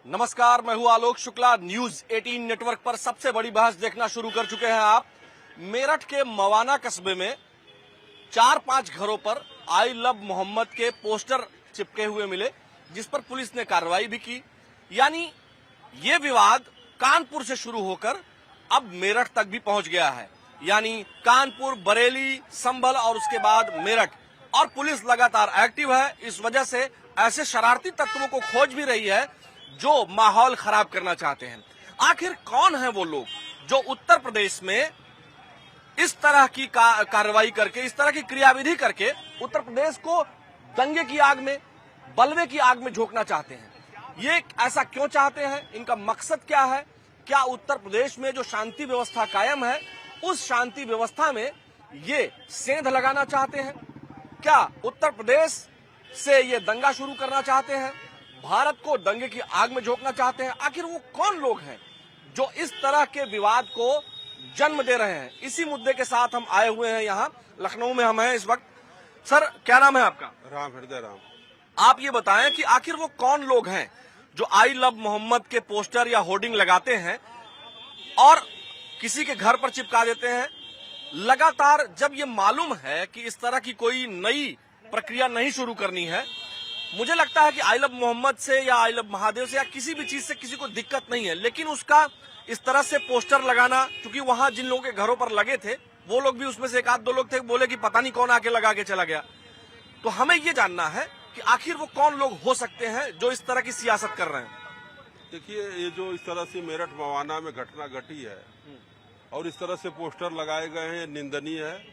नमस्कार, मैं हूं आलोक शुक्ला। न्यूज 18 नेटवर्क पर सबसे बड़ी बहस देखना शुरू कर चुके हैं आप। मेरठ के मवाना कस्बे में 4-5 घरों पर आई लव मोहम्मद के पोस्टर चिपके हुए मिले, जिस पर पुलिस ने कार्रवाई भी की। यानी ये विवाद कानपुर से शुरू होकर अब मेरठ तक भी पहुंच गया है। यानी कानपुर, बरेली, संभल और उसके बाद मेरठ, और पुलिस लगातार एक्टिव है। इस वजह से ऐसे शरारती तत्वों को खोज भी रही है जो माहौल खराब करना चाहते हैं। आखिर कौन है वो लोग जो उत्तर प्रदेश में इस तरह की कार्रवाई करके, इस तरह की क्रियाविधि करके उत्तर प्रदेश को दंगे की आग में, बलवे की आग में झोंकना चाहते हैं? ये ऐसा क्यों चाहते हैं? इनका मकसद क्या है? क्या उत्तर प्रदेश में जो शांति व्यवस्था कायम है, उस शांति व्यवस्था में ये सेंध लगाना चाहते हैं? क्या उत्तर प्रदेश से ये दंगा शुरू करना चाहते हैं? भारत को दंगे की आग में झोंकना चाहते हैं? आखिर वो कौन लोग हैं जो इस तरह के विवाद को जन्म दे रहे हैं? इसी मुद्दे के साथ हम आए हुए हैं। यहाँ लखनऊ में हम हैं इस वक्त। सर, क्या नाम है आपका? राम, हृदय राम। आप ये बताएं कि आखिर वो कौन लोग हैं जो आई लव मोहम्मद के पोस्टर या होर्डिंग लगाते हैं और किसी के घर पर चिपका देते हैं। लगातार जब ये मालूम है कि इस तरह की कोई नई प्रक्रिया नहीं शुरू करनी है, मुझे लगता है कि आई लव मोहम्मद से या आई लव महादेव से या किसी भी चीज से किसी को दिक्कत नहीं है, लेकिन उसका इस तरह से पोस्टर लगाना, क्योंकि वहां जिन लोगों के घरों पर लगे थे वो लोग भी, उसमें से एक आध दो लोग थे, बोले कि पता नहीं कौन आके लगा के चला गया। तो हमें ये जानना है कि आखिर वो कौन लोग हो सकते हैं जो इस तरह की सियासत कर रहे हैं। देखिए, ये जो इस तरह से मेरठ मवाना में घटना घटी है और इस तरह से पोस्टर लगाए गए हैं, निंदनीय है।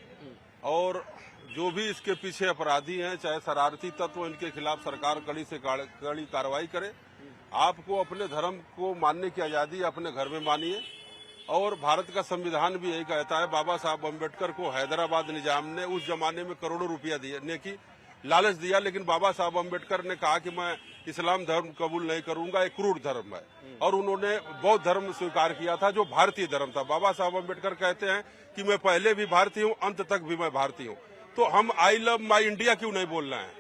और जो भी इसके पीछे अपराधी हैं, चाहे शरारती तत्व, इनके खिलाफ सरकार कड़ी से कड़ी कार्रवाई करे। आपको अपने धर्म को मानने की आजादी अपने घर में मानिए। और भारत का संविधान भी यही कहता है। बाबा साहब अम्बेडकर को हैदराबाद निजाम ने उस जमाने में करोड़ों रुपया देने की लालच दिया, लेकिन बाबा साहब अम्बेडकर ने कहा कि मैं इस्लाम धर्म कबूल नहीं करूंगा, एक क्रूर धर्म है। और उन्होंने बौद्ध धर्म स्वीकार किया था, जो भारतीय धर्म था। बाबा साहब अम्बेडकर कहते हैं कि मैं पहले भी भारतीय हूँ, अंत तक भी मैं भारतीय हूँ। तो हम आई लव माई इंडिया क्यों नहीं बोल रहे हैं?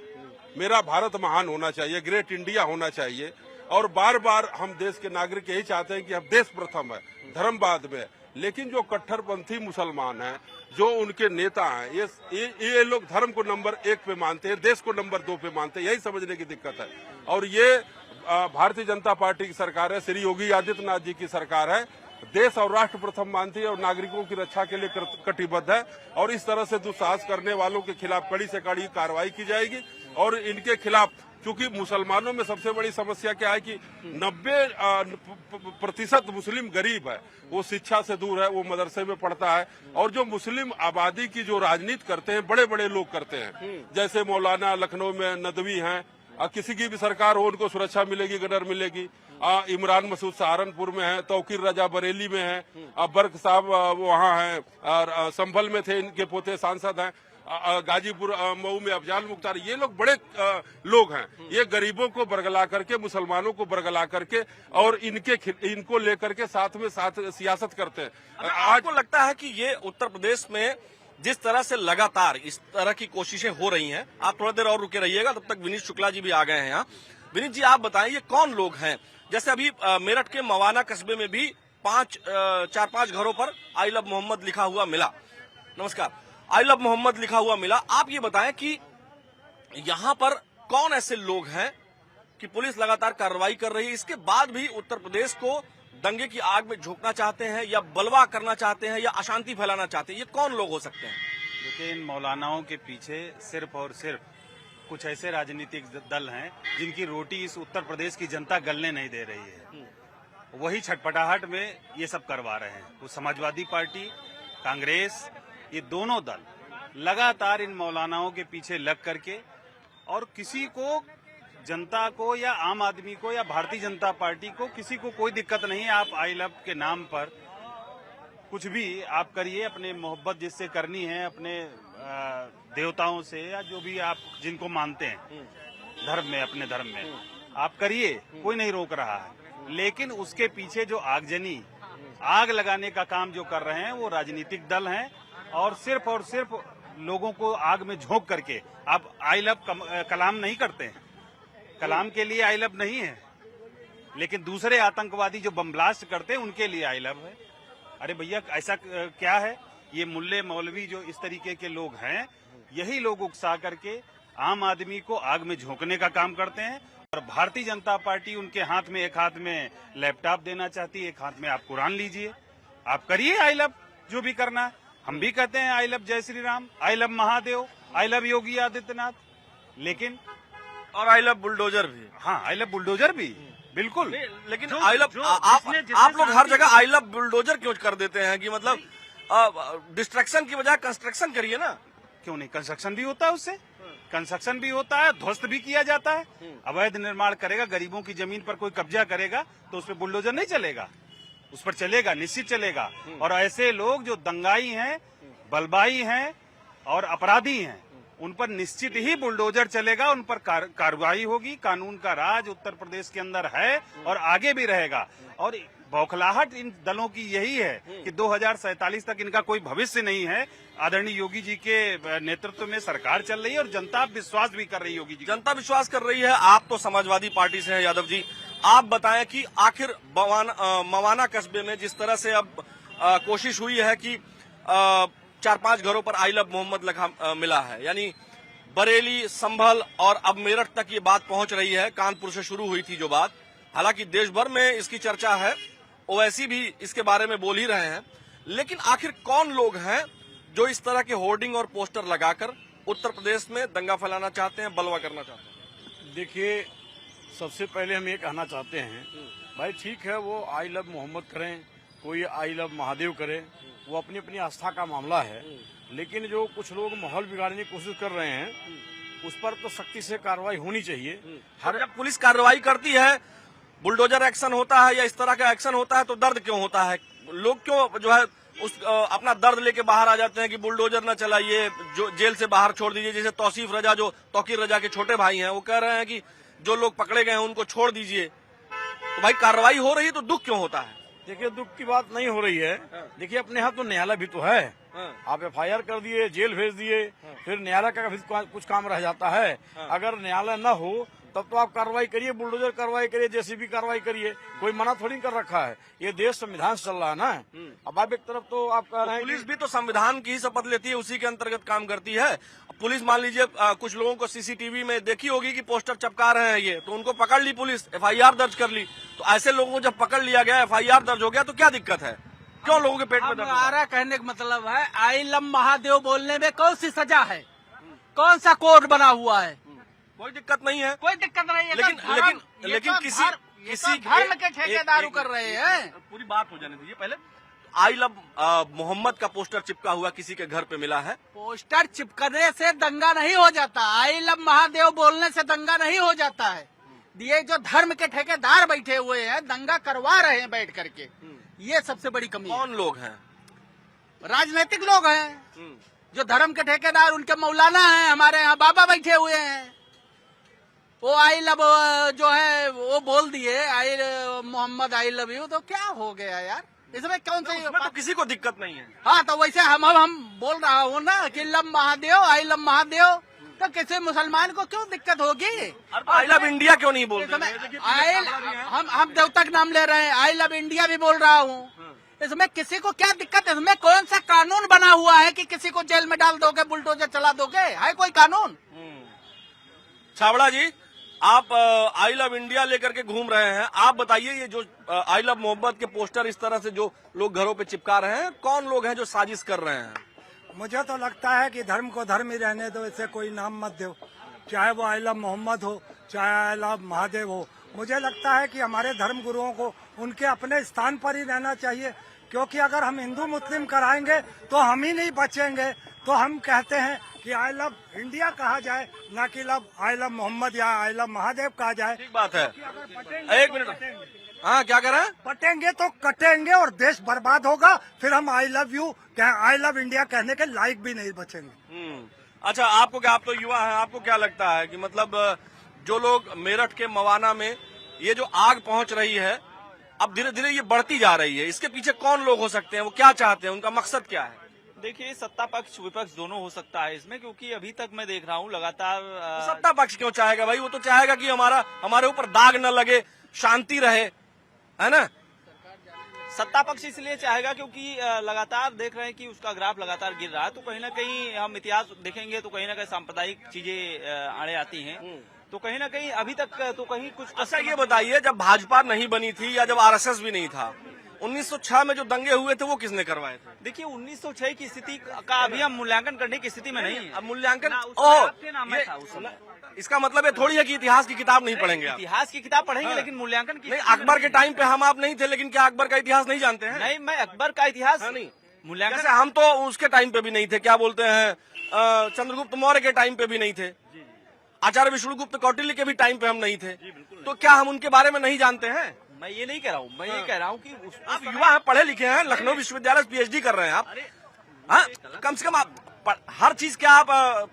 मेरा भारत महान होना चाहिए, ग्रेट इंडिया होना चाहिए। और बार बार हम देश के नागरिक यही चाहते हैं कि हम देश प्रथम है, धर्म बाद में। लेकिन जो कट्टरपंथी मुसलमान हैं, जो उनके नेता हैं, ये लोग धर्म को नंबर 1 पे मानते हैं, देश को नंबर 2 पे मानते हैं। यही समझने की दिक्कत है। और ये भारतीय जनता पार्टी की सरकार है, श्री योगी आदित्यनाथ जी की सरकार है। देश और राष्ट्र प्रथम मानती है और नागरिकों की रक्षा के लिए कटिबद्ध है। और इस तरह से दुस्साहस करने वालों के खिलाफ कड़ी से कड़ी कार्रवाई की जाएगी। और इनके खिलाफ, क्योंकि मुसलमानों में सबसे बड़ी समस्या क्या है कि 90% मुस्लिम गरीब है, वो शिक्षा से दूर है, वो मदरसे में पढ़ता है। और जो मुस्लिम आबादी की जो राजनीति करते हैं, बड़े बड़े लोग करते हैं, जैसे मौलाना लखनऊ में नदवी हैं। किसी की भी सरकार हो, उनको सुरक्षा मिलेगी, गदर मिलेगी। इमरान मसूद सहारनपुर में है, तौकीर रजा बरेली में है, बर्क साहब वहाँ हैं, संभल में थे, इनके पोते सांसद हैं। गाजीपुर मऊ में अफजाल मुख्तार, ये लोग बड़े लोग हैं। ये गरीबों को बरगला करके, मुसलमानों को बरगला करके और इनको लेकर के साथ में साथ सियासत करते हैं। आपको लगता है कि ये उत्तर प्रदेश में जिस तरह से लगातार इस तरह की कोशिशें हो रही हैं, आप थोड़ा देर और रुके रहिएगा, तब तक विनीत शुक्ला जी भी आ गए हैं यहाँ। विनीत जी, आप बताएं ये कौन लोग हैं? जैसे अभी मेरठ के मवाना कस्बे में भी 4-5 घरों पर आई लव मोहम्मद लिखा हुआ मिला। नमस्कार, आई लव मोहम्मद लिखा हुआ मिला। आप ये बताएं कि यहाँ पर कौन ऐसे लोग हैं कि पुलिस लगातार कार्रवाई कर रही है, इसके बाद भी उत्तर प्रदेश को दंगे की आग में झोंकना चाहते हैं या बलवा करना चाहते हैं या अशांति फैलाना चाहते हैं? ये कौन लोग हो सकते हैं? देखिए, इन मौलानाओं के पीछे सिर्फ और सिर्फ कुछ ऐसे राजनीतिक दल हैं जिनकी रोटी इस उत्तर प्रदेश की जनता गलने नहीं दे रही है। वही छटपटाहट में ये सब करवा रहे हैं। वो समाजवादी पार्टी, कांग्रेस, ये दोनों दल लगातार इन मौलानाओं के पीछे लग करके, और किसी को, जनता को या आम आदमी को या भारतीय जनता पार्टी को, किसी को कोई दिक्कत नहीं है। आप आई लव के नाम पर कुछ भी आप करिए, अपने मोहब्बत जिससे करनी है, अपने देवताओं से या जो भी आप जिनको मानते हैं धर्म में, अपने धर्म में आप करिए, कोई नहीं रोक रहा है। लेकिन उसके पीछे जो आगजनी, आग लगाने का काम जो कर रहे हैं, वो राजनीतिक दल हैं। और सिर्फ लोगों को आग में झोंक करके, आप आई लव कलाम नहीं करते हैं, कलाम के लिए आई लव नहीं है। लेकिन दूसरे आतंकवादी जो बम ब्लास्ट करते हैं उनके लिए आई लव है। अरे भैया ऐसा क्या है, ये मुल्ले मौलवी जो इस तरीके के लोग हैं, यही लोग उकसा करके आम आदमी को आग में झोंकने का काम करते हैं। और भारतीय जनता पार्टी उनके हाथ में, एक हाथ में लैपटॉप देना चाहती है, एक हाथ में आप कुरान लीजिए, आप करिए आई लव जो भी करना है। हम भी कहते हैं आई लव जय Shri Ram, I love Mahadev, I love Yogi Adityanath, लेकिन और आई लव बुलडोजर भी। हाँ आई लव बुलडोजर भी, बिल्कुल। लेकिन आई लव आप लोग हर जगह आई लव बुलडोजर क्यों कर देते हैं कि मतलब डिस्ट्रक्शन की बजाय कंस्ट्रक्शन करिए ना। क्यों नहीं, कंस्ट्रक्शन भी होता है, उससे कंस्ट्रक्शन भी होता है, ध्वस्त भी किया जाता है। अवैध निर्माण करेगा, गरीबों की जमीन पर कोई कब्जा करेगा तो उस पर बुलडोजर नहीं चलेगा, उस पर चलेगा, निश्चित चलेगा। और ऐसे लोग जो दंगाई हैं, बलबाई हैं और अपराधी हैं, उन पर निश्चित ही बुलडोजर चलेगा, उन पर कार्रवाई होगी। कानून का राज उत्तर प्रदेश के अंदर है और आगे भी रहेगा। और बौखलाहट इन दलों की यही है कि 2047 तक इनका कोई भविष्य नहीं है। आदरणीय योगी जी के नेतृत्व में सरकार चल रही है और जनता विश्वास भी कर रही है योगी जी। जनता विश्वास कर रही है। आप तो समाजवादी पार्टी से हैं यादव जी, आप बताएं कि आखिर मवाना कस्बे में जिस तरह से अब कोशिश हुई है कि 4-5 घरों पर आई लव मोहम्मद लिखा मिला है, यानी बरेली, संभल और अब मेरठ तक ये बात पहुंच रही है। कानपुर से शुरू हुई थी जो बात, हालांकि देश भर में इसकी चर्चा है, ओवैसी भी इसके बारे में बोल ही रहे हैं। लेकिन आखिर कौन लोग हैं जो इस तरह के होर्डिंग और पोस्टर लगाकर उत्तर प्रदेश में दंगा फैलाना चाहते हैं, बलवा करना चाहते हैं? देखिए, सबसे पहले हम ये कहना चाहते हैं, भाई ठीक है वो आई लव मोहम्मद करें, कोई आई लव महादेव करे, वो अपनी अपनी आस्था का मामला है। लेकिन जो कुछ लोग माहौल बिगाड़ने की कोशिश कर रहे हैं, उस पर तो सख्ती से कार्रवाई होनी चाहिए। हर जब पुलिस कार्रवाई करती है, बुलडोजर एक्शन होता है या इस तरह का एक्शन होता है, तो दर्द क्यों होता है? लोग क्यों जो है उस अपना दर्द लेके बाहर आ जाते हैं कि बुलडोजर न चलाइए, जो जेल से बाहर छोड़ दीजिए। जैसे तौसीफ रजा, जो तौकीर रजा के छोटे भाई हैं, वो कह रहे हैं कि जो लोग पकड़े गए हैं उनको छोड़ दीजिए। तो भाई कार्रवाई हो रही है तो दुख क्यों होता है? देखिए, दुख की बात नहीं हो रही है। देखिए, अपने हाथ तो न्यायालय भी तो है। आप FIR कर दिए, जेल भेज दिए, फिर न्यायालय का भी कुछ काम रह जाता है। अगर न्यायालय न हो तब तो आप कार्रवाई करिए, बुलडोजर कार्रवाई करिए, JCB कार्रवाई करिए, कोई मना थोड़ी कर रखा है। ये देश संविधान से चल रहा है ना। अब आप एक तरफ तो आप कह रहे हैं पुलिस भी तो संविधान की ही शपथ लेती है, उसी के अंतर्गत काम करती है। पुलिस मान लीजिए कुछ लोगों को CCTV में देखी होगी कि पोस्टर चिपका रहे हैं ये, तो उनको पकड़ ली पुलिस, FIR दर्ज कर ली। तो ऐसे लोगों को जब पकड़ लिया गया, FIR दर्ज हो गया, तो क्या दिक्कत है? क्यों लोगों के पेट में दर्द? हमारा कहने का मतलब है, आई लव महादेव बोलने में कौन सी सजा है, कौन सा कोड बना हुआ है? कोई दिक्कत नहीं है, कोई दिक्कत नहीं है। लेकिन किसी धर्म के ठेकेदारू कर रहे हैं। पूरी बात हो जाने दीजिए पहले। आई लव मोहम्मद का पोस्टर चिपका हुआ किसी के घर पे मिला है। पोस्टर चिपकने से दंगा नहीं हो जाता, आई लव महादेव बोलने से दंगा नहीं हो जाता है। ये जो धर्म के ठेकेदार बैठे हुए हैं, दंगा करवा रहे हैं बैठ करके, ये सबसे बड़ी कमी है। कौन लोग हैं? राजनीतिक लोग हैं जो धर्म के ठेकेदार, उनके मौलाना हैं, हमारे यहाँ बाबा बैठे हुए हैं। वो आई लव जो है वो बोल दिए, आई मोहम्मद आई लव यू, तो क्या हो गया यार? इसमें कौन सी तो किसी को दिक्कत नहीं है। हाँ, तो वैसे हम बोल रहा हूँ ना कि love Mahadev, I love Mahadev, तो किसी मुसलमान को क्यों दिक्कत होगी? आई लव इंडिया क्यों नहीं बोल रहे? हम देवतक नाम ले रहे हैं, आई लव इंडिया भी बोल रहा हूँ। इसमें किसी को क्या दिक्कत है? इसमें कौन सा कानून बना हुआ है कि किसी को जेल में डाल दोगे, बुलडोजर चला दोगे? है कोई कानून? छाबड़ा जी, आप आई लव इंडिया लेकर के घूम रहे हैं, आप बताइए ये जो आई लव मोहम्मद के पोस्टर इस तरह से जो लोग घरों पे चिपका रहे हैं, कौन लोग हैं जो साजिश कर रहे हैं? मुझे तो लगता है कि धर्म को धर्म ही रहने दो, इसे कोई नाम मत दो, चाहे वो आई लव मोहम्मद हो, चाहे आई लव महादेव हो। मुझे लगता है कि हमारे धर्म गुरुओं को उनके अपने स्थान पर ही रहना चाहिए, क्योंकि अगर हम हिंदू मुस्लिम कराएंगे तो हम ही नहीं बचेंगे। तो हम कहते हैं कि आई लव इंडिया कहा जाए, ना कि आई लव मोहम्मद या आई लव महादेव कहा जाए। ठीक बात है। एक मिनट, हाँ क्या कह रहे हैं? बटेंगे तो कटेंगे और देश बर्बाद होगा, फिर हम I love you, I love India कहने के लायक भी नहीं बचेंगे। अच्छा, आपको क्या, आप तो युवा हैं, आपको क्या लगता है कि मतलब जो लोग मेरठ के मवाना में ये जो आग पहुंच रही है, अब धीरे धीरे ये बढ़ती जा रही है, इसके पीछे कौन लोग हो सकते हैं? वो क्या चाहते हैं? उनका मकसद क्या है? देखिए, सत्ता पक्ष विपक्ष दोनों हो सकता है इसमें, क्योंकि अभी तक मैं देख रहा हूँ लगातार सत्ता पक्ष क्यों चाहेगा भाई? वो तो चाहेगा कि हमारे ऊपर दाग न लगे, शांति रहे, है ना। सत्ता पक्ष इसलिए चाहेगा क्योंकि लगातार देख रहे हैं कि उसका ग्राफ लगातार गिर रहा है, तो कहीं ना कहीं हम इतिहास देखेंगे तो कहीं ना कहीं सांप्रदायिक चीजें आड़े आती हैं, तो कहीं ना कहीं अभी तक तो कहीं कुछ। अच्छा ये बताइए, जब भाजपा नहीं बनी थी या जब आरएसएस भी नहीं था, 1906 में जो दंगे हुए थे वो किसने करवाए थे? देखिए 1906 की स्थिति का अभी हम मूल्यांकन करने की स्थिति में नहीं है। अब मूल्यांकन ना उस समय आप थे, ना मैं था उस समय। इसका मतलब ये थोड़ी है कि इतिहास की किताब नहीं पढ़ेंगे आप। इतिहास की किताब पढ़ेंगे हाँ। लेकिन मूल्यांकन की नहीं, अकबर के टाइम पे हम आप नहीं थे, लेकिन क्या अकबर का इतिहास नहीं जानते हैं? नहीं, मैं अकबर का इतिहास नहीं मूल्यांकन। जैसे हम तो उसके टाइम पे भी नहीं थे, क्या बोलते हैं, चंद्रगुप्त मौर्य के टाइम पे भी नहीं थे, आचार्य विष्णुगुप्त कौटिल्य के भी टाइम पे हम नहीं थे, तो क्या हम उनके बारे में नहीं जानते हैं? मैं ये नहीं कह रहा हूँ, मैं ये कह रहा हूँ कि आप युवा हैं, पढ़े लिखे हैं, लखनऊ विश्वविद्यालय से पीएचडी कर रहे हैं आप, हाँ, कम से कम आप हर चीज क्या आप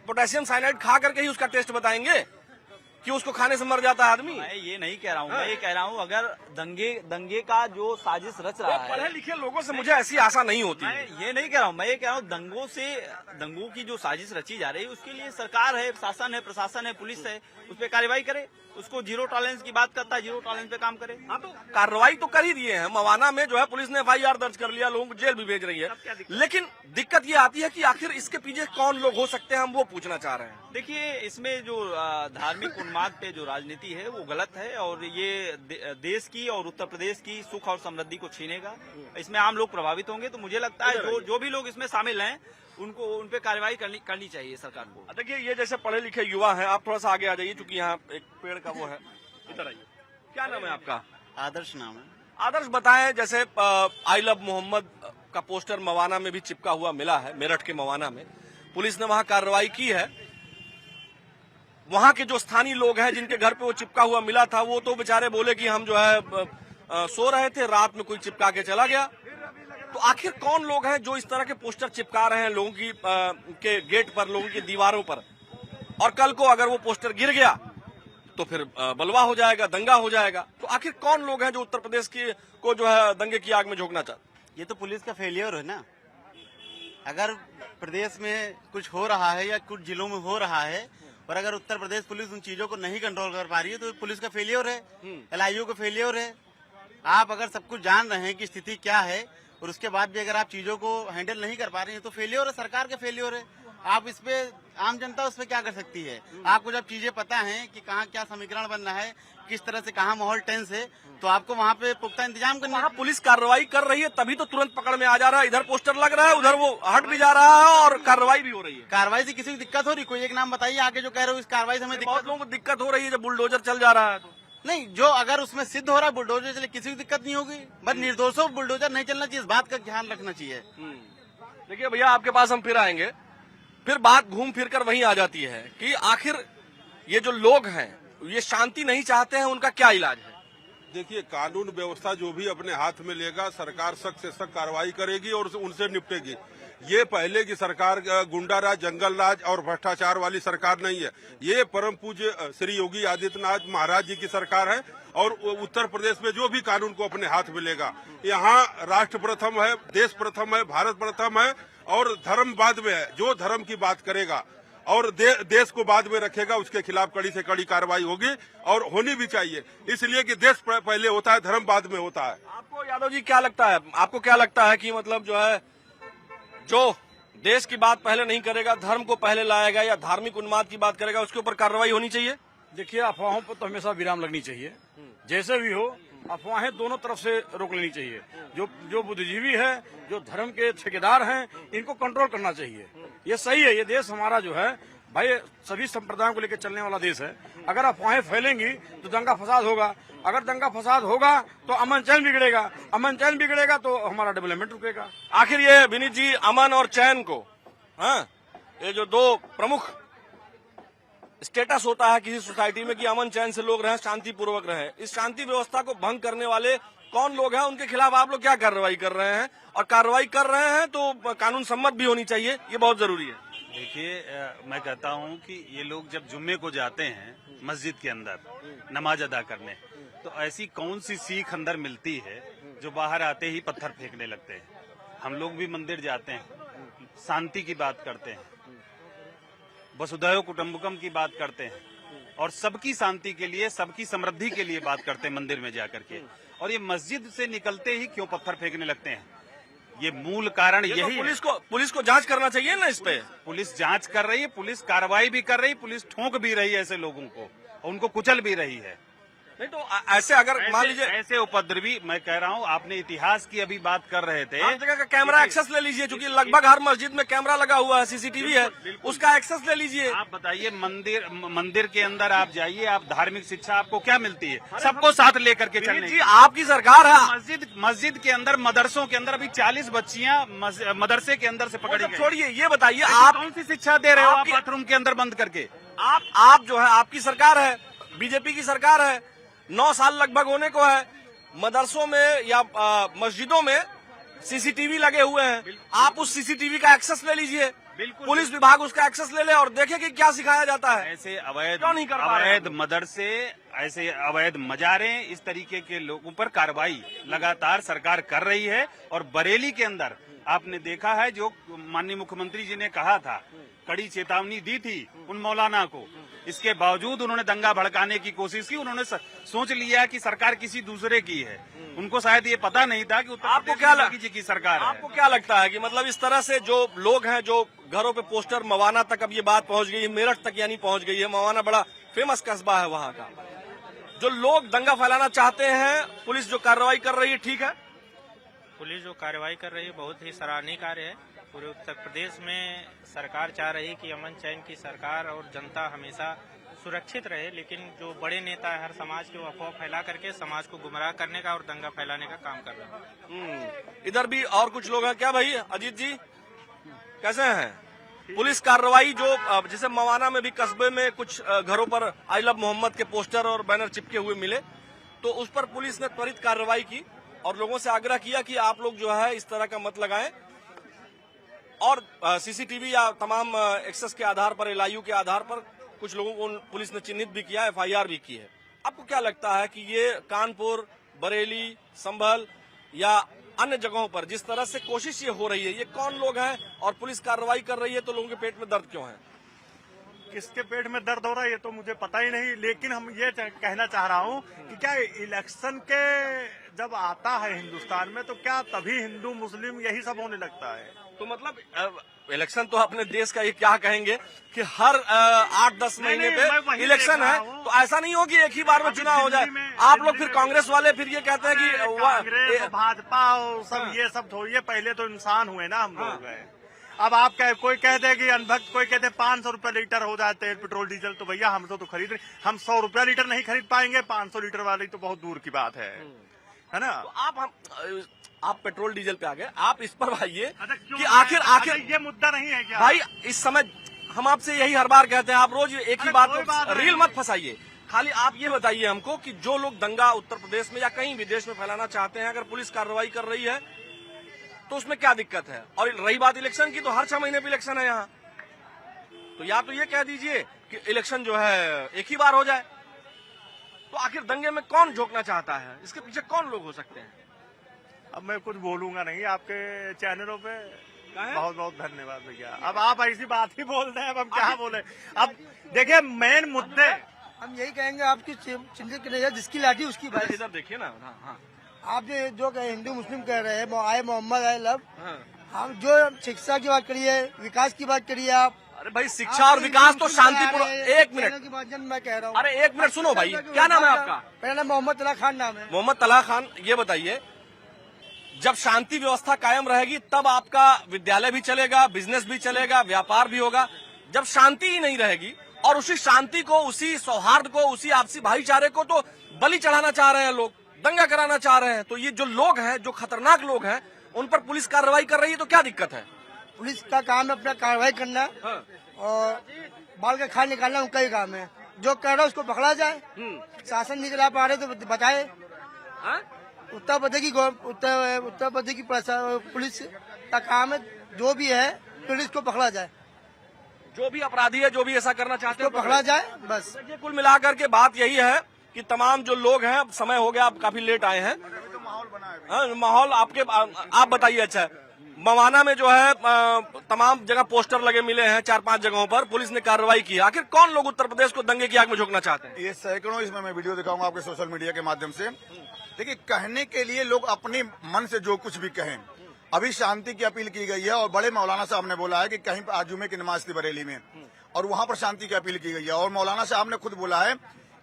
पोटेशियम साइनाइड खा करके ही उसका टेस्ट बताएंगे कि उसको खाने से मर जाता है आदमी? मैं ये नहीं कह रहा हूँ, मैं ये कह रहा हूँ अगर दंगे का जो साजिश रच रहा है। पढ़े लिखे लोगों से मुझे ऐसी आशा नहीं होती। मैं ये नहीं कह रहा हूँ, मैं ये कह रहा हूँ दंगों की जो साजिश रची जा रही है उसके लिए सरकार है, शासन है, प्रशासन है, पुलिस है, उस पर कार्रवाई करे, उसको जीरो टॉलरेंस की बात करता है, जीरो टॉलरेंस पे काम करे। हाँ, तो कार्रवाई तो कर ही दिए हैं। मवाना में जो है पुलिस ने FIR दर्ज कर लिया, लोगों को जेल भी भेज रही है, लेकिन दिक्कत ये आती है कि आखिर इसके पीछे कौन लोग हो सकते हैं, हम वो पूछना चाह रहे हैं। देखिए इसमें जो धार्मिक उन्माद पे जो राजनीति है वो गलत है और ये देश की और उत्तर प्रदेश की सुख और समृद्धि को छीनेगा। इसमें आम लोग प्रभावित होंगे, तो मुझे लगता है जो भी लोग इसमें शामिल हैं उनको उन पे कार्रवाई करनी चाहिए सरकार को। देखिए ये जैसे पढ़े लिखे युवा हैं, आप थोड़ा सा आगे आ जाइए, क्योंकि यहाँ एक पेड़ का वो है, इधर आइए। क्या नाम है आपका? आदर्श नाम है। आदर्श बताएं, जैसे आई लव मोहम्मद का पोस्टर मवाना में भी चिपका हुआ मिला है, मेरठ के मवाना में पुलिस ने वहां कार्रवाई की है। वहां के जो स्थानीय लोग हैं जिनके घर पे वो चिपका हुआ मिला था, वो तो बेचारे बोले कि हम जो है सो रहे थे, रात में कोई चिपका के चला गया। तो आखिर कौन लोग हैं जो इस तरह के पोस्टर चिपका रहे हैं लोगों की के गेट पर, लोगों की दीवारों पर, और कल को अगर वो पोस्टर गिर गया तो फिर बलवा हो जाएगा, दंगा हो जाएगा। तो आखिर कौन लोग हैं जो उत्तर प्रदेश की को जो है दंगे की आग में झोंकना चाहते? ये तो पुलिस का फेलियर है ना। अगर प्रदेश में कुछ हो रहा है या कुछ जिलों में हो रहा है और अगर उत्तर प्रदेश पुलिस उन चीजों को नहीं कंट्रोल कर पा रही है तो पुलिस का फेलियर है, LIU का फेलियर है। आप अगर सब कुछ जान रहे हैं कि स्थिति क्या है और उसके बाद भी अगर आप चीजों को हैंडल नहीं कर पा रहे हैं तो फेलियर है, सरकार का फेलियर है। आप इस पे आम जनता उस पे क्या कर सकती है? आपको जब चीजें पता हैं कि कहाँ क्या समीकरण बनना है, किस तरह से कहाँ माहौल टेंस है, तो आपको वहाँ पे पुख्ता इंतजाम करना है। पुलिस कार्रवाई कर रही है तभी तो तुरंत पकड़ में आ जा रहा है। इधर पोस्टर लग रहा है, उधर वो हट भी जा रहा है और कार्रवाई भी हो रही है। कार्रवाई से किसी को दिक्कत हो रही? कोई एक नाम बताइए आगे जो कह रहे हो इस कार्रवाई से हमें बहुत दिक्कत। लोगों को दिक्कत हो रही है जब बुलडोजर चल जा रहा है तो। नहीं, जो अगर उसमें सिद्ध हो रहा है बुलडोजर चले, किसी को दिक्कत नहीं होगी। बस निर्दोषों बुलडोजर नहीं चलना चाहिए, इस बात का ध्यान रखना चाहिए। देखिए भैया, आपके पास हम फिर आएंगे, फिर बात घूम फिर कर वहीं आ जाती है कि आखिर ये जो लोग हैं ये शांति नहीं चाहते हैं, उनका क्या इलाज है? देखिए, कानून व्यवस्था जो भी अपने हाथ में लेगा, सरकार सख्त से सख्त कार्रवाई करेगी और उनसे निपटेगी। ये पहले की सरकार गुंडा राज, जंगल राज और भ्रष्टाचार वाली सरकार नहीं है। ये परम पूज्य श्री योगी आदित्यनाथ महाराज जी की सरकार है और उत्तर प्रदेश में जो भी कानून को अपने हाथ में लेगा, यहाँ राष्ट्र प्रथम है, देश प्रथम है, भारत प्रथम है और धर्म बाद में है। जो धर्म की बात करेगा और देश को बाद में रखेगा उसके खिलाफ कड़ी से कड़ी कार्रवाई होगी और होनी भी चाहिए, इसलिए कि देश पहले होता है, धर्म बाद में होता है। आपको यादव जी क्या लगता है, आपको क्या लगता है कि मतलब जो है जो देश की बात पहले नहीं करेगा, धर्म को पहले लाएगा या धार्मिक उन्माद की बात करेगा, उसके ऊपर कार्रवाई होनी चाहिए? देखिए, अफवाहों पर तो हमेशा विराम लगनी चाहिए। जैसे भी हो, अफवाहें दोनों तरफ से रोक लेनी चाहिए। जो बुद्धिजीवी है, जो धर्म के ठेकेदार हैं, इनको कंट्रोल करना चाहिए। ये सही है। ये देश हमारा जो है भाई सभी संप्रदायों को लेकर चलने वाला देश है। अगर अफवाहें फैलेंगी तो दंगा फसाद होगा, अगर दंगा फसाद होगा तो अमन चैन बिगड़ेगा, अमन चैन बिगड़ेगा तो हमारा डेवलपमेंट रुकेगा। आखिर ये विनीत जी, अमन और चैन को, हाँ, ये जो दो प्रमुख स्टेटस होता है किसी सोसाइटी में कि अमन चैन से लोग रहें, शांति पूर्वक रहें, इस शांति व्यवस्था को भंग करने वाले कौन लोग हैं, उनके खिलाफ आप लोग क्या कार्रवाई कर रहे हैं? और कार्रवाई कर रहे हैं तो कानून सम्मत भी होनी चाहिए, ये बहुत जरूरी है। देखिए, मैं कहता हूं कि ये लोग जब जुम्मे को जाते हैं मस्जिद के अंदर नमाज अदा करने, तो ऐसी कौन सी सीख अंदर मिलती है जो बाहर आते ही पत्थर फेंकने लगते हैं? हम लोग भी मंदिर जाते हैं, शांति की बात करते हैं, वसुधैव कुटुंबकम की बात करते हैं, और सबकी शांति के लिए, सबकी समृद्धि के लिए बात करते हैं मंदिर में जाकर के, और ये मस्जिद से निकलते ही क्यों पत्थर फेंकने लगते हैं? ये मूल कारण ये तो यही है। पुलिस को जांच करना चाहिए ना इस पे। पुलिस जांच कर रही है, पुलिस कार्रवाई भी कर रही है, पुलिस ठोक भी रही है ऐसे लोगों को, और उनको कुचल भी रही है। नहीं तो ऐसे अगर मान लीजिए ऐसे उपद्रवी, मैं कह रहा हूँ, आपने इतिहास की अभी बात कर रहे थे, हर जगह का कैमरा एक्सेस ले लीजिए, क्योंकि लगभग हर मस्जिद में कैमरा लगा हुआ है, सीसीटीवी है, उसका एक्सेस ले लीजिए। आप बताइए, मंदिर के अंदर आप जाइए, आप धार्मिक शिक्षा आपको क्या मिलती है? सबको साथ लेकर के चलने जी आपकी सरकार है। मस्जिद के अंदर, मदरसों के अंदर अभी 40 बच्चियां मदरसे के अंदर से पकड़ी गई। छोड़िए, ये बताइए आप कौन सी शिक्षा दे रहे हो आप बाथरूम के अंदर बंद करके? आप जो है, आपकी सरकार है, बीजेपी की सरकार है, 9 साल लगभग होने को है, मदरसों में या मस्जिदों में सीसीटीवी लगे हुए हैं। आप उस सीसीटीवी का एक्सेस ले लीजिए, पुलिस विभाग उसका एक्सेस ले ले और देखे कि क्या सिखाया जाता है। ऐसे अवैध क्यों नहीं कर पा रहे हैं? अवैध मदरसे, ऐसे अवैध मजारे, इस तरीके के लोगों पर कार्रवाई लगातार सरकार कर रही है। और बरेली के अंदर आपने देखा है, जो माननीय मुख्यमंत्री जी ने कहा था, कड़ी चेतावनी दी थी उन मौलाना को, इसके बावजूद उन्होंने दंगा भड़काने की कोशिश की। उन्होंने सोच लिया कि सरकार किसी दूसरे की है, उनको शायद ये पता नहीं था कि आपको क्या मोदी जी की सरकार है। आपको क्या लगता है कि मतलब इस तरह से जो लोग हैं, जो घरों पे पोस्टर, मवाना तक अब ये बात पहुंच गई है, मेरठ तक यानी पहुंच गई है, मवाना बड़ा फेमस कस्बा है वहाँ का, जो लोग दंगा फैलाना चाहते हैं, पुलिस जो कार्रवाई कर रही है ठीक है? पुलिस जो कार्रवाई कर रही है बहुत ही सराहनीय कार्य है। पूरे उत्तर प्रदेश में सरकार चाह रही है कि अमन चैन की सरकार और जनता हमेशा सुरक्षित रहे, लेकिन जो बड़े नेता है हर समाज के वो अफवाह फैला करके समाज को गुमराह करने का और दंगा फैलाने का काम कर रहे हैं। इधर भी और कुछ लोग हैं क्या भाई? अजीत जी कैसे हैं? पुलिस कार्रवाई जो जैसे मवाना में भी कस्बे में कुछ घरों पर आई लव मोहम्मद के पोस्टर और बैनर चिपके हुए मिले, तो उस पर पुलिस ने त्वरित कार्रवाई की और लोगों से आग्रह किया कि आप लोग जो है इस तरह का मत लगाएं, और सीसीटीवी या तमाम एक्सेस के आधार पर, एलआईयू के आधार पर कुछ लोगों को पुलिस ने चिन्हित भी किया, एफआईआर भी की है। आपको क्या लगता है कि ये कानपुर, बरेली, संभल या अन्य जगहों पर जिस तरह से कोशिश ये हो रही है, ये कौन लोग हैं और पुलिस कार्रवाई कर रही है तो लोगों के पेट में दर्द क्यों है? किसके पेट में दर्द हो रहा है ये तो मुझे पता ही नहीं, लेकिन हम ये कहना चाह रहा हूँ कि क्या इलेक्शन के जब आता है हिंदुस्तान में, तो क्या तभी हिंदू मुस्लिम यही सब होने लगता है? तो मतलब इलेक्शन तो अपने देश का ये क्या कहेंगे कि हर 8-10 महीने पे इलेक्शन है, तो ऐसा नहीं हो कि एक ही बार में चुनाव हो जाए। आप लोग फिर कांग्रेस वाले फिर ये कहते हैं कि कांग्रेस, भाजपा और सब ये सब थोड़ी, पहले तो इंसान हुए ना हम लोग हैं। अब आप कोई कहते हैं कि अनभक्त, कोई कहते हैं 500 रुपए लीटर हो जाए तेल पेट्रोल डीजल, तो भैया हम तो खरीद रहे, हम 100 रुपया लीटर नहीं खरीद पाएंगे, 500 लीटर वाली तो बहुत दूर की बात है ना? तो आप पेट्रोल डीजल पे आ गए, आप इस पर आइए कि आखिर ये मुद्दा नहीं है क्या भाई? इस समय हम आपसे यही हर बार कहते हैं, आप रोज एक ही बात रील मत फंसाइए। खाली आप ये बताइए हमको कि जो लोग दंगा उत्तर प्रदेश में या कहीं विदेश में फैलाना चाहते हैं, अगर पुलिस कार्रवाई कर रही है तो उसमें क्या दिक्कत है? और रही बात इलेक्शन की, तो हर 6 महीने पे इलेक्शन है यहाँ, तो या तो ये कह दीजिए कि इलेक्शन जो है एक ही बार हो जाए। तो आखिर दंगे में कौन झोंकना चाहता है? इसके पीछे कौन लोग हो सकते हैं? अब मैं कुछ बोलूंगा नहीं, आपके चैनलों पे बहुत बहुत धन्यवाद भैया। अब आप ऐसी बात ही बोल रहे हैं, अब हम क्या बोले? अब देखिए मेन मुद्दे हम यही कहेंगे, आपकी चिंतित की नहीं, जिसकी लाठी उसकी बात। इधर देखिए ना। हाँ। आप जो कहे हिंदू मुस्लिम कह रहे हैं, आए मोहम्मद आए लव, हम जो शिक्षा की बात करिए, विकास की बात करिए आप। अरे भाई, शिक्षा और विकास तो शांतिपूर्ण। एक मिनट की बात मैं कह रहा हूँ। अरे एक मिनट सुनो भाई, क्या नाम है आपका? मेरा नाम मोहम्मद तला खान नाम है। मोहम्मद तला खान, ये बताइए, जब शांति व्यवस्था कायम रहेगी तब आपका विद्यालय भी चलेगा, बिजनेस भी चलेगा, व्यापार भी होगा। जब शांति ही नहीं रहेगी और उसी शांति को, उसी सौहार्द को, उसी आपसी भाईचारे को तो बलि चढ़ाना चाह रहे हैं लोग, दंगा कराना चाह रहे हैं। तो ये जो लोग हैं, जो खतरनाक लोग हैं, उन पर पुलिस कार्रवाई कर रही है, तो क्या दिक्कत है? पुलिस का काम है अपना कार्रवाई करना, और बाल का खाल निकालना उनका ही काम है। जो कह रहा है उसको पकड़ा जाए, शासन नहीं चला पा रहे तो बताए। उत्तर प्रदेश की पुलिस का काम है, जो भी है पुलिस को पकड़ा जाए, जो भी अपराधी है, जो भी ऐसा करना चाहते हैं पकड़ा जाए बस। ये कुल मिलाकर के बात यही है कि तमाम जो लोग हैं, अब समय हो गया, आप काफी लेट आए हैं, माहौल आपके, आप बताइए। अच्छा, मवाना में जो है तमाम जगह पोस्टर लगे मिले हैं, 4-5 जगहों पर पुलिस ने कार्रवाई की। आखिर कौन लोग उत्तर प्रदेश को दंगे की आग में झोंकना चाहते हैं? ये सैकड़ों, इसमें मैं वीडियो दिखाऊंगा आपके सोशल मीडिया के माध्यम से। देखिए, कहने के लिए लोग अपने मन से जो कुछ भी कहें। अभी शांति की अपील की गई है और बड़े मौलाना साहब ने बोला है कि कहीं आज जुमे की नमाज थी बरेली में और वहां पर शांति की अपील की गई है। और मौलाना साहब ने खुद बोला है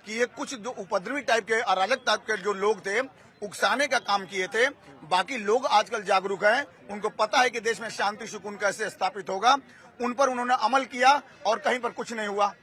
कि ये कुछ जो उपद्रवी टाइप के, अराजक टाइप के जो लोग थे, उकसाने का काम किए थे। बाकी लोग आजकल जागरूक हैं, उनको पता है कि देश में शांति सुकून कैसे स्थापित होगा। उन पर उन्होंने अमल किया और कहीं पर कुछ नहीं हुआ।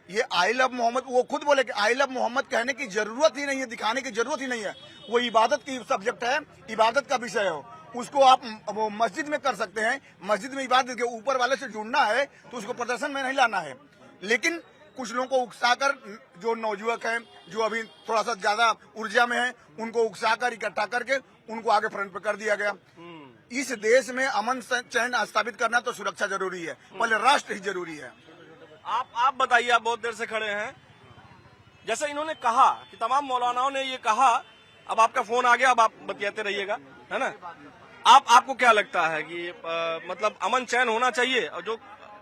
ये आई लव मोहम्मद, वो खुद बोले कि आई लव मोहम्मद कहने की जरूरत ही नहीं है, दिखाने की जरूरत ही नहीं है। वो इबादत की सब्जेक्ट है, इबादत का विषय हो, उसको आप वो मस्जिद में कर सकते हैं। मस्जिद में इबादत के ऊपर वाले से जुड़ना है तो उसको प्रदर्शन में नहीं लाना है। लेकिन कुछ लोगों को उकसाकर, जो नौजुवक हैं, जो अभी थोड़ा सा ज्यादा ऊर्जा में है, उनको उकसाकर इकट्ठा करके उनको आगे फ्रंट पे कर दिया गया। इस देश में अमन चैन स्थापित करना तो सुरक्षा जरूरी है, पहले राष्ट्र ही जरूरी है। आप बताइए, आप बहुत देर से खड़े हैं। जैसे इन्होंने कहा कि तमाम मौलानाओं ने ये कहा, अब आपका फोन आ गया, अब आप बतियाते रहिएगा, है ना। आपको क्या लगता है कि मतलब अमन चैन होना चाहिए, और जो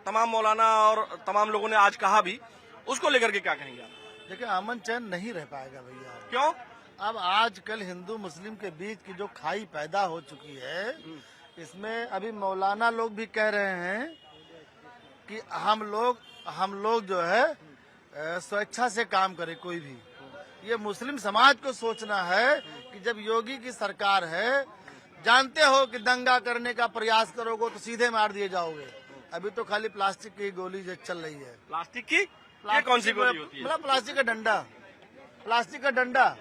तमाम मौलाना और तमाम लोगों ने आज कहा भी, उसको लेकर के क्या कहेंगे आप? देखिए, अमन चैन नहीं रह पाएगा भैया। क्यों? अब आजकल हिंदू मुस्लिम के बीच की जो खाई पैदा हो चुकी है, इसमें अभी मौलाना लोग भी कह रहे हैं कि हम लोग जो है स्वेच्छा से काम करे कोई भी। ये मुस्लिम समाज को सोचना है कि जब योगी की सरकार है, जानते हो कि दंगा करने का प्रयास करोगे तो सीधे मार दिए जाओगे। अभी तो खाली प्लास्टिक की गोली जो चल रही है। प्लास्टिक की? ये कौन सी गोली होती है? मतलब प्लास्टिक का डंडा।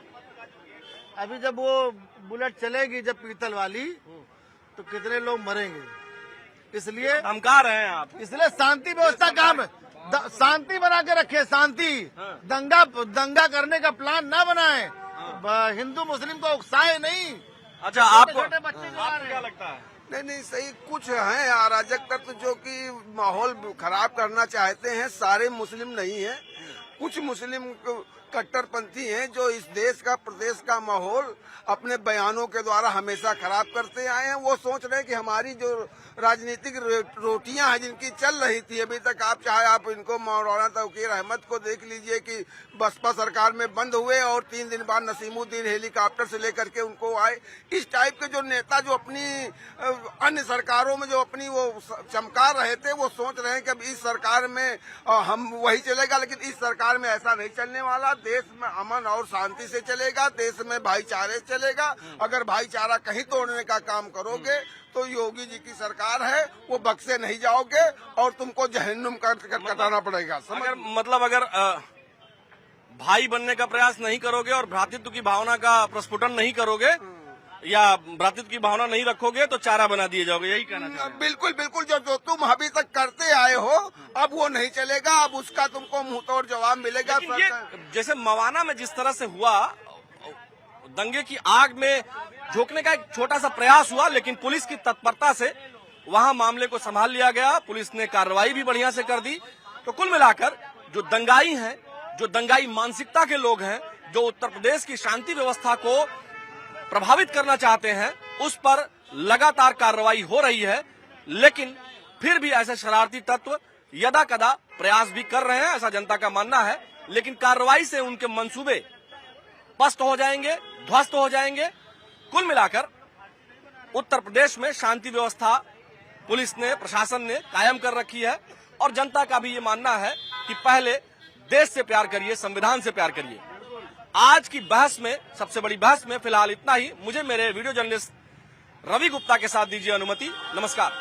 अभी जब वो बुलेट चलेगी, जब पीतल वाली, तो कितने लोग मरेंगे। इसलिए धमका रहे हैं आप। इसलिए शांति व्यवस्था काम है, शांति बना के रखे, शांति। दंगा करने का प्लान ना बनाए, हिंदू मुस्लिम को उकसाए नहीं। अच्छा, आपको बच्चे क्या लगता है? नहीं, सही कुछ है अराजक तत्व जो कि माहौल खराब करना चाहते हैं। सारे मुस्लिम नहीं है, कुछ मुस्लिम कट्टरपंथी हैं जो इस देश का, प्रदेश का माहौल अपने बयानों के द्वारा हमेशा खराब करते आए हैं। वो सोच रहे हैं कि हमारी जो राजनीतिक रोटियां हैं जिनकी चल रही थी अभी तक, आप इनको मौलाना तौकीर अहमद को देख लीजिए कि बसपा सरकार में बंद हुए और 3 दिन बाद नसीमुद्दीन हेलीकॉप्टर से लेकर के उनको आए। इस टाइप के जो नेता जो अपनी अन्य सरकारों में जो अपनी वो चमका रहे थे, वो सोच रहे हैं कि अब इस सरकार में हम वही चलेगा, लेकिन इस सरकार में ऐसा नहीं चलने वाला। देश में अमन और शांति से चलेगा, देश में भाईचारे से चलेगा। अगर भाईचारा कहीं तोड़ने का काम करोगे तो योगी जी की सरकार है, वो बक्से नहीं जाओगे और तुमको जहन्नुम कटाना पड़ेगा। अगर भाई बनने का प्रयास नहीं करोगे और भ्रातृत्व की भावना का प्रस्फुटन नहीं करोगे या भ्रातृत्व की भावना नहीं रखोगे तो चारा बना दिए जाओगे, यही कहना चाहते हैं? बिल्कुल, जो तुम अभी तक करते आए हो अब वो नहीं चलेगा, अब उसका तुमको मुंहतोड़ जवाब मिलेगा। जैसे मवाना में जिस तरह से हुआ, दंगे की आग में झोंकने का एक छोटा सा प्रयास हुआ, लेकिन पुलिस की तत्परता से वहां मामले को संभाल लिया गया। पुलिस ने कार्रवाई भी बढ़िया से कर दी। तो कुल मिलाकर जो दंगाई हैं, जो दंगाई मानसिकता के लोग हैं, जो उत्तर प्रदेश की शांति व्यवस्था को प्रभावित करना चाहते हैं, उस पर लगातार कार्रवाई हो रही है। लेकिन फिर भी ऐसे शरारती तत्व यदा कदा प्रयास भी कर रहे हैं, ऐसा जनता का मानना है। लेकिन कार्रवाई से उनके मंसूबे पस्त हो जाएंगे, ध्वस्त हो जाएंगे। कुल मिलाकर उत्तर प्रदेश में शांति व्यवस्था पुलिस ने, प्रशासन ने कायम कर रखी है और जनता का भी ये मानना है कि पहले देश से प्यार करिए, संविधान से प्यार करिए। आज की बहस में, सबसे बड़ी बहस में फिलहाल इतना ही। मुझे मेरे वीडियो जर्नलिस्ट रवि गुप्ता के साथ दीजिए अनुमति। नमस्कार।